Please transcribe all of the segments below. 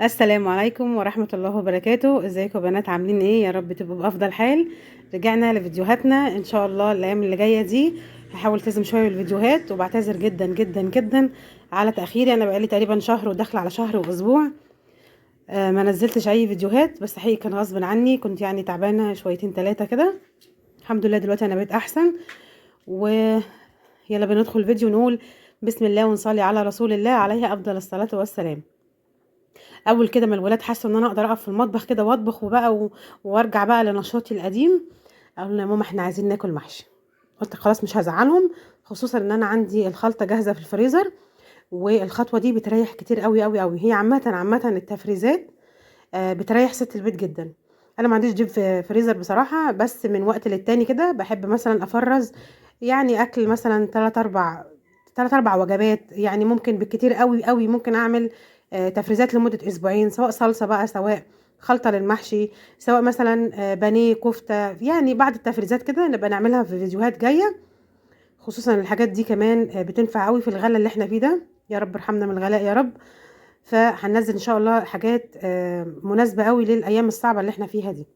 السلام عليكم ورحمة الله وبركاته. ازيكم يا بنات؟ عاملين ايه؟ يا رب تبقوا بأفضل حال. رجعنا لفيديوهاتنا ان شاء الله الايام اللي جاية دي. هحاول التزم شوية بالفيديوهات، وبعتذر جدا جدا جدا على تأخيري. انا بقالي تقريبا شهر وداخله على شهر واسبوع ما نزلتش اي فيديوهات، بس حقيقي كان غصب عني، كنت يعني تعبانة شويتين ثلاثة كده. الحمد لله دلوقتي انا بقيت احسن. ويلا بندخل الفيديو نقول بسم الله ونصلي على رسول الله عليه افضل الصلاة والسلام. اول كده ما الولاد حسوا ان انا اقدر اقف في المطبخ كده واطبخ وارجع بقى لنشاطي القديم، قالوا يا ماما احنا عايزين ناكل محشي. قلت خلاص مش هزعلهم، خصوصا ان انا عندي الخلطه جاهزه في الفريزر. والخطوه دي بتريح كتير قوي قوي قوي. هي عامه التفريزات بتريح ست البيت جدا. انا ما عنديش ديب في فريزر بصراحه، بس من وقت للتاني كده بحب مثلا افرز، يعني اكل مثلا 3 4 وجبات. يعني ممكن بالكتير قوي قوي ممكن اعمل تفريزات لمده اسبوعين، سواء صلصه بقى، سواء خلطه للمحشي، سواء مثلا بانيه، كفته. يعني بعد التفريزات كده نبقى نعملها في فيديوهات جايه. خصوصا الحاجات دي كمان بتنفع قوي في الغلا اللي احنا فيه ده. يا رب ارحمنا من الغلاء يا رب. فهننزل ان شاء الله حاجات مناسبة قوي للايام الصعبة اللي احنا فيها دي.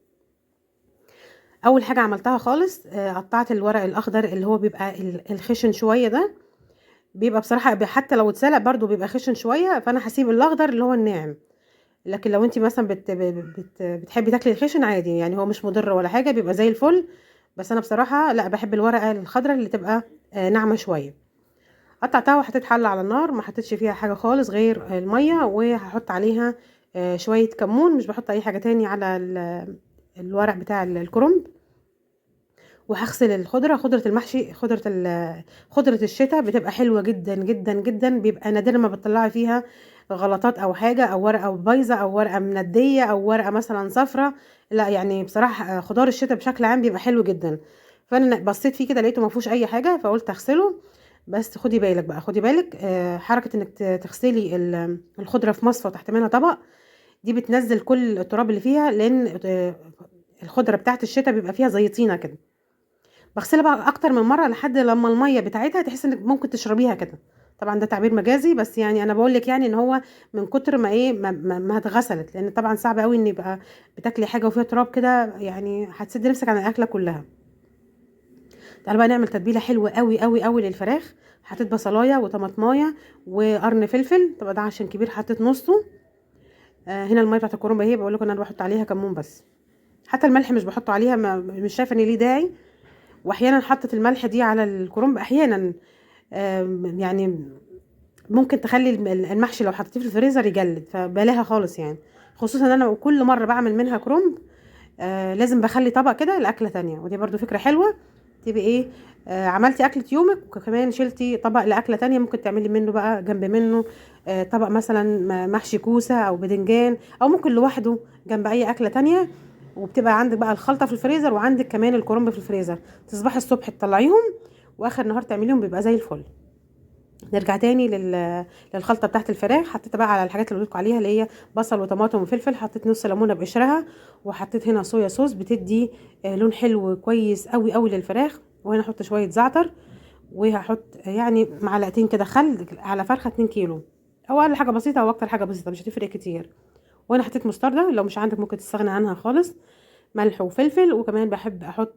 اول حاجة عملتها خالص قطعت الورق الاخضر اللي هو بيبقى الخشن شوية ده. بيبقى بصراحة حتى لو اتسلق برضو بيبقى خشن شوية، فانا هسيب الاخضر اللي هو الناعم. لكن لو انت مثلا بتحبي تاكلي الخشن عادي، يعني هو مش مضر ولا حاجة، بيبقى زي الفل. بس انا بصراحة لا، بحب الورقة الخضراء اللي تبقى ناعمة شوية. قطعتها وحطيت حله على النار، ما حطيتش فيها حاجه خالص غير الميه، وهحط عليها شويه كمون. مش بحط اي حاجه تاني على الورق بتاع الكرنب. وهغسل الخضره، خضره المحشي، خضره الشتاء بتبقى حلوه جدا جدا جدا. بيبقى نادر ما بتطلعي فيها غلطات او حاجه، او ورقه بايظه، او ورقه منديه، او ورقه مثلا صفرة. لا يعني بصراحه خضار الشتاء بشكل عام بيبقى حلو جدا. فانا بصيت فيه كده لقيته ما فيهوش اي حاجه، فقلت اغسله. بس خدي بالك بقى، خدي بالك حركه انك تغسلي الخضره في مصفى وتحت منها طبق. دي بتنزل كل التراب اللي فيها، لان الخضره بتاعت الشتاء بيبقى فيها زي طينه كده. بغسلها بقى اكتر من مره لحد لما الميه بتاعتها تحس انك ممكن تشربيها كده. طبعا ده تعبير مجازي، بس يعني انا بقول لك يعني ان هو من كتر ما ايه ما اتغسلت، لان طبعا صعب قوي ان يبقى بتاكلي حاجه وفيها تراب كده، يعني هتسد نفسك عن الاكله كلها. تعالوا بقى نعمل تتبيله حلوه قوي قوي قوي للفراخ. حطيت بصلايه وطماطمايه وقرن فلفل، طبعا ده عشان كبير حطيت نصه. هنا الميه بتاعت الكرنب اهي، بقول لكم انا بحط عليها كمون بس. حتى الملح مش بحطه عليها، مش شايفه ان ليه داعي. واحيانا حطت الملح دي على الكرنب احيانا. يعني ممكن تخلي المحشي لو حطيتيه في الفريزر يجلد، فبلاها خالص يعني. خصوصا ان انا كل مره بعمل منها كرنب لازم بخلي طبق كده لاكله تانية، ودي برضو فكره حلوه. تبقي ايه عملتي اكله يومك، وكمان شلتي طبق لاكله تانية ممكن تعملي منه بقى جنب منه طبق مثلا محشي كوسه او بدنجان، او ممكن لوحده جنب اي اكله تانية. وبتبقى عندك بقى الخلطه في الفريزر، وعندك كمان الكرنب في الفريزر. تصبحي الصبح تطلعيهم، واخر النهار تعمليهم، بيبقى زي الفل. نرجع تاني للخلطه بتاعت الفراخ. حطيت بقى على الحاجات اللي قلت عليها، اللي هي بصل وطماطم وفلفل. حطيت نص ليمونه بقشرها، وحطيت هنا صويا صوص بتدي لون حلو كويس قوي قوي للفراخ. وهنا احط شويه زعتر، وهحط يعني معلقتين كده خل على فرخه 2 كيلو، او اقل حاجه بسيطه او اكتر حاجه بسيطه، مش هتفرق كتير. وانا حطيت مستردة، لو مش عندك ممكن تستغنى عنها خالص. ملح وفلفل، وكمان بحب احط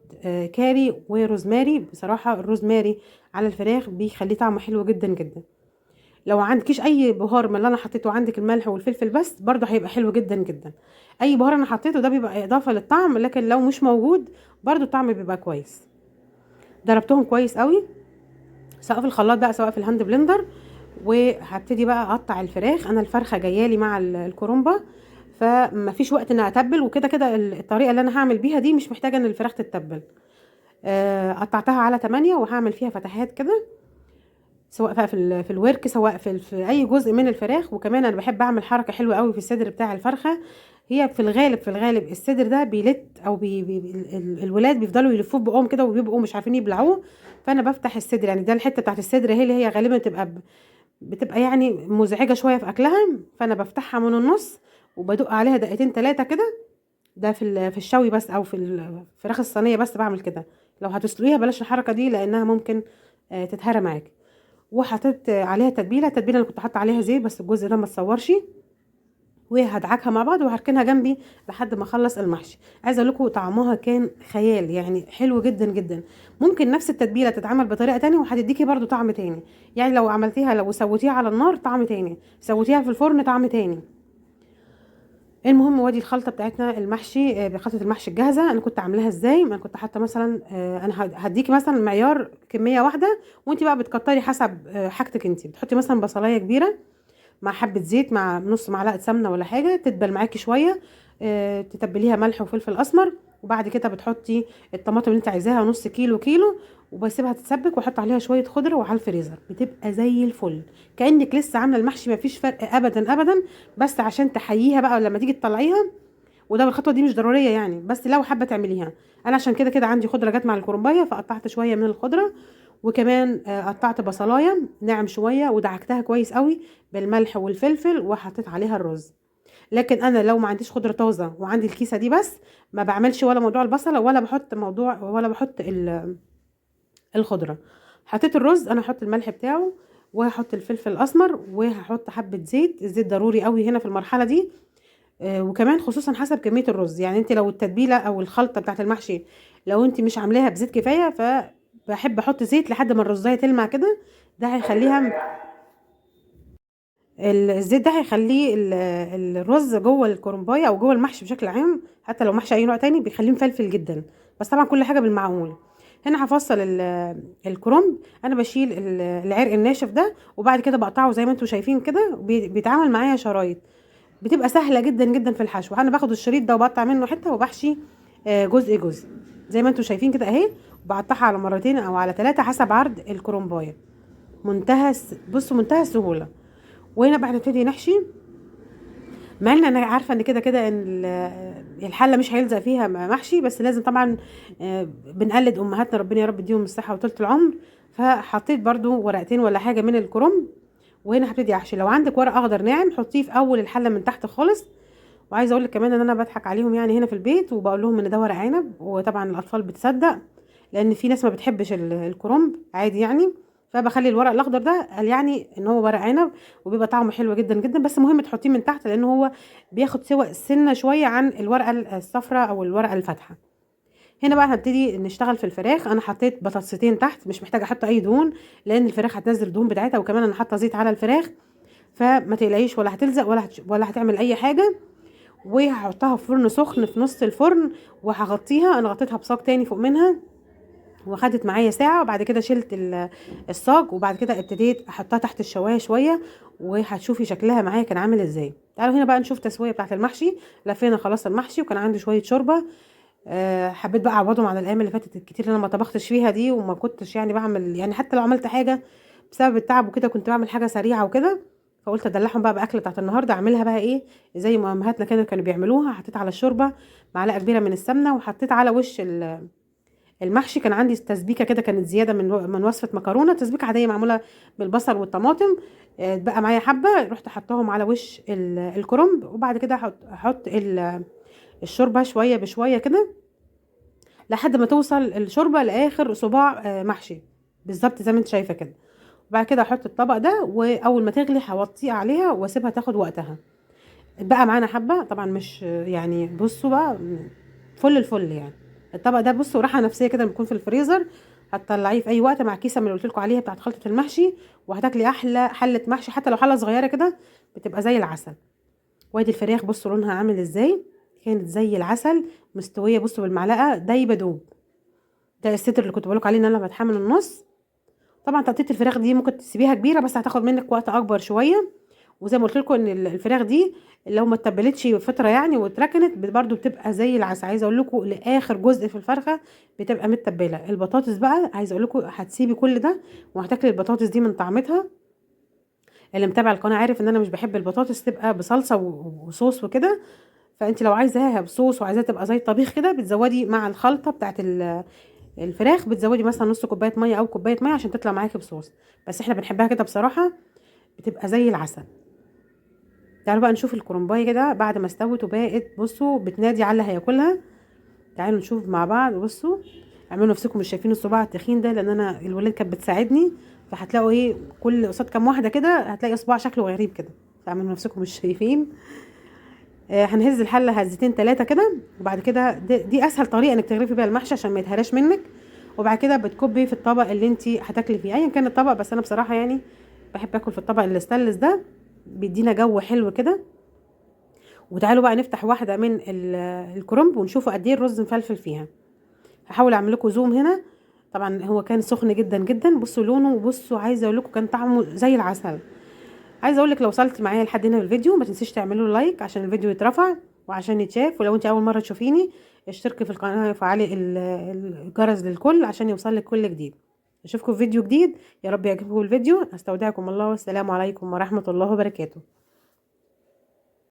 كاري وروزماري. بصراحه الروزماري على الفراخ بيخليه طعمه حلو جدا جدا. لو عندكيش اي بهار من اللي انا حطيته، عندك الملح والفلفل بس، برضه هيبقى حلو جدا جدا. اي بهار انا حطيته ده بيبقى اضافه للطعم، لكن لو مش موجود برضه الطعم بيبقى كويس. ضربتهم كويس قوي، سواء في الخلاط بقى سواء في الهاند بلندر. وهبتدي بقى اقطع الفراخ. انا الفرخه جايالي مع الكرومبه، فما فيش وقت ان اتبل، وكده كده الطريقه اللي انا هعمل بيها دي مش محتاجه ان الفراخ تتبل. قطعتها على 8 وهعمل فيها فتحات كده، سواء بقى في الورك، سواء في اي جزء من الفراخ. وكمان انا بحب اعمل حركه حلوه قوي في الصدر بتاع الفرخه. هي في الغالب الصدر ده بيلت، او الولاد بيفضلوا يلفوه بقهم كده وبيبقوا مش عارفين يبلعوه. فانا بفتح الصدر، يعني ده الحته بتاعت الصدر هي اللي هي غالبا بتبقى يعني مزعجه شويه في اكلها. فانا بفتحها من النص، وبدق عليها دقيقتين 3 كده. ده في الشوي بس، او في الفراخ الصينيه بس بعمل كده. لو هتسلقيها بلاش الحركه دي، لانها ممكن تتهرى معاك. وحطيت عليها تتبيله اللي كنت حاطه عليها زيت، بس الجزء ده ما تصورش. وهدعكها مع بعض وهركنها جنبي لحد ما اخلص المحشي. عايزه اقول لكم طعمها كان خيال، يعني حلو جدا جدا. ممكن نفس التتبيله تتعمل بطريقه تانية وهتديكي برضو طعم تاني. يعني لو عملتيها، لو سويتيها على النار طعم تاني، سويتيها في الفرن طعم تاني. المهم وادي الخلطه بتاعتنا المحشي، خلطه المحشي الجاهزه انا كنت عاملاها ازاي. انا كنت حاطه مثلا، انا هديكي مثلا معيار كميه واحده، وانت بقى بتكتري حسب حاجتك. انت بتحطي مثلا بصلايه كبيره مع حبه زيت مع نص معلقه سمنه ولا حاجه تدبل معاكي شويه، تتبليها ملح وفلفل اسمر. وبعد كده بتحطي الطماطم اللي انت عايزاها نص كيلو كيلو، وبسيبها تتسبك واحط عليها شويه خضره وعلى الفريزر بتبقى زي الفل. كانك لسه عامله المحشي، مفيش فرق ابدا ابدا. بس عشان تحييها بقى لما تيجي تطلعيها، وده الخطوه دي مش ضروريه يعني، بس لو حابه تعمليها. انا عشان كده كده عندي خضره جت مع الكرنبايه فقطعت شويه من الخضره، وكمان قطعت بصلايه ناعم شويه ودعكتها كويس قوي بالملح والفلفل وحطيت عليها الرز. لكن انا لو ما عنديش خضره طازه وعندي الكيسه دي بس، ما بعملش ولا موضوع البصله ولا بحط الخضره. حطيت الرز، انا هحط الملح بتاعه وهحط الفلفل الاسمر وهحط حبه زيت. الزيت ضروري قوي هنا في المرحله دي. وكمان خصوصا حسب كميه الرز. يعني انت لو التتبيله او الخلطه بتاعه المحشي لو انت مش عاملاها بزيت كفايه، فبحب احط زيت لحد ما الرزايه تلمع كده. ده هيخليها، الزيت ده هيخليه الرز جوه الكرنبايه او جوه المحشي بشكل عام، حتى لو محشي اي نوع تاني بيخليه مفلفل جدا. بس طبعا كل حاجه بالمعقول. هنا هفصل الكرنب. انا بشيل العرق الناشف ده، وبعد كده بقطعه زي ما انتم شايفين كده، بيتعامل معايا شرايط. بتبقى سهله جدا جدا في الحشو. انا باخد الشريط ده وبقطع منه حته وبحشي جزء جزء زي ما انتم شايفين كده اهي. وبقطعها على مرتين او على ثلاثه حسب عرض الكرنبايه. بصوا منتهى السهوله. وهنا بقى هنبتدي نحشي. مع ان انا عارفه ان كده كده ان الحله مش هيلزق فيها محشي، بس لازم طبعا بنقلد امهاتنا ربنا يا رب يديهم الصحه وطولة العمر. فحطيت برضو ورقتين ولا حاجه من الكرنب. وهنا هبتدي احشي. لو عندك ورق اخضر ناعم حطيه في اول الحله من تحت خالص. وعايزه اقول لك كمان ان انا بضحك عليهم يعني هنا في البيت وبقول لهم ان ده ورق عنب، وطبعا الاطفال بتصدق لان في ناس ما بتحبش الكرنب عادي يعني. فبخلي الورق الاخضر ده قال يعني ان هو ورق عنب، وبيبقى طعمه حلو جدا جدا. بس مهم تحطيه من تحت لان هو بياخد سوى سنه شويه عن الورقه الصفراء او الورقه الفاتحه. هنا بقى هنبتدي نشتغل في الفراخ. انا حطيت بطاطستين تحت، مش محتاجه احط اي دهون لان الفراخ هتنزل الدهون بتاعتها. وكمان انا حاطه زيت على الفراخ، فما تقلقيش ولا هتلزق ولا هتعمل اي حاجه. وهحطها في فرن سخن في نص الفرن وهغطيها. انا غطيتها بصاج تاني فوق منها وخدت معايا ساعه. وبعد كده شلت الصاج، وبعد كده ابتديت احطها تحت الشوايه شويه، وهتشوفي شكلها معايا كان عامل ازاي. تعالوا هنا بقى نشوف تسويه بتاعه المحشي. لفينا خلاص المحشي وكان عندي شويه شوربه. حبيت بقى اعوضهم على الايام اللي فاتت الكتير اللي انا ما طبختش فيها دي، وما كنتش يعني بعمل يعني، حتى لو عملت حاجه بسبب التعب وكده كنت بعمل حاجه سريعه وكده. فقلت ادلعهم بقى باكله بتاعت النهارده، اعملها بقى ايه زي ما امهاتنا كانوا بيعملوها. حطيت على الشوربه معلقه كبيره من السمنه، وحطيت على وش المحشي. كان عندي تسبيكه كده كانت زياده من وصفه مكرونه، تسبيكه عاديه معموله بالبصل والطماطم. بقى معايا حبه، رحت حطاهم على وش الكرنب. وبعد كده احط الشوربه شويه بشويه كده لحد ما توصل الشوربه لاخر صباع محشي بالظبط زي ما انت شايفه كده. وبعد كده احط الطبق ده، واول ما تغلي هوطيه عليها واسيبها تاخد وقتها. بقى معانا حبه طبعا، مش يعني بصوا بقى فل الفل يعني. الطبق ده بصوا راحه نفسيه كده بيكون في الفريزر، هتطلعيه في اي وقت مع كيسه من اللي قلت لكم عليها بتاعت خلطه المحشي، وهتاكلي احلى حله محشي. حتى لو حله صغيره كده بتبقى زي العسل. وادي الفراخ بصوا لونها عامل ازاي، كانت زي العسل مستويه. بصوا بالمعلقه دايبه دوب. ده الستر اللي كنت بقولك عليه ان انا بتحمل النص. طبعا تقطيع الفراخ دي ممكن تسيبيها كبيره بس هتاخد منك وقت اكبر شويه. وزي ما قلت لكم ان الفراخ دي لو ما اتبلتش فتره يعني واتركنت برضو بتبقى زي العسل. عايزه اقول لكم لاخر جزء في الفرخه بتبقى متبله. البطاطس بقى عايزه اقول لكم هتسيبي كل ده وهتاكلي البطاطس دي من طعمتها. اللي متابع القناه عارف ان انا مش بحب البطاطس تبقى بصلصه وصوص وكده. فانت لو عايزاها بصوص وعايزاها تبقى زي الطبيخ كده بتزودي مع الخلطه بتاعت الفراخ، بتزودي مثلا نص كوبايه ميه او كوبايه ميه عشان تطلع معاكي بصوص. بس احنا بنحبها كده بصراحه، بتبقى زي العسل. تعالوا بقى نشوف الكرنبايه كده بعد ما استوت وبقت بصوا بتنادي على اللي هياكلها. تعالوا نشوف مع بعض. بصوا اعملوا نفسكم مش شايفين الصباع التخين ده لان انا الولاد كانت بتساعدني، فهتلاقوا ايه كل قصاد كام واحده كده هتلاقي صباع شكله غريب كده، فاعملوا نفسكم مش شايفين. هنهز الحله هزتين 3 كده، وبعد كده دي اسهل طريقه انك تغرفي بيها المحشي عشان ما يتهراش منك. وبعد كده بتكبي في الطبق اللي انت هتاكلي فيه ايا كان الطبق، بس انا بصراحه يعني بحب اكل في الطبق الاستانلس ده، بيدينا جو حلو كده. وتعالوا بقى نفتح واحده من الكرنب ونشوفوا قد ايه الرز مفلفل فيها. هحاول اعمل لكم زوم هنا. طبعا هو كان سخن جدا جدا، بصوا لونه، وبصوا عايزه اقول لكم كان طعمه زي العسل. عايزه اقول لك لو وصلت معايا لحد هنا في الفيديو ما تنسيش تعملوا لايك عشان الفيديو يترفع وعشان يتشاف، ولو انت اول مره تشوفيني اشتركي في القناه وفعلي الجرس للكل عشان يوصلك كل جديد. اشوفكم في فيديو جديد، يا رب يعجبكم الفيديو. استودعكم الله والسلام عليكم ورحمه الله وبركاته.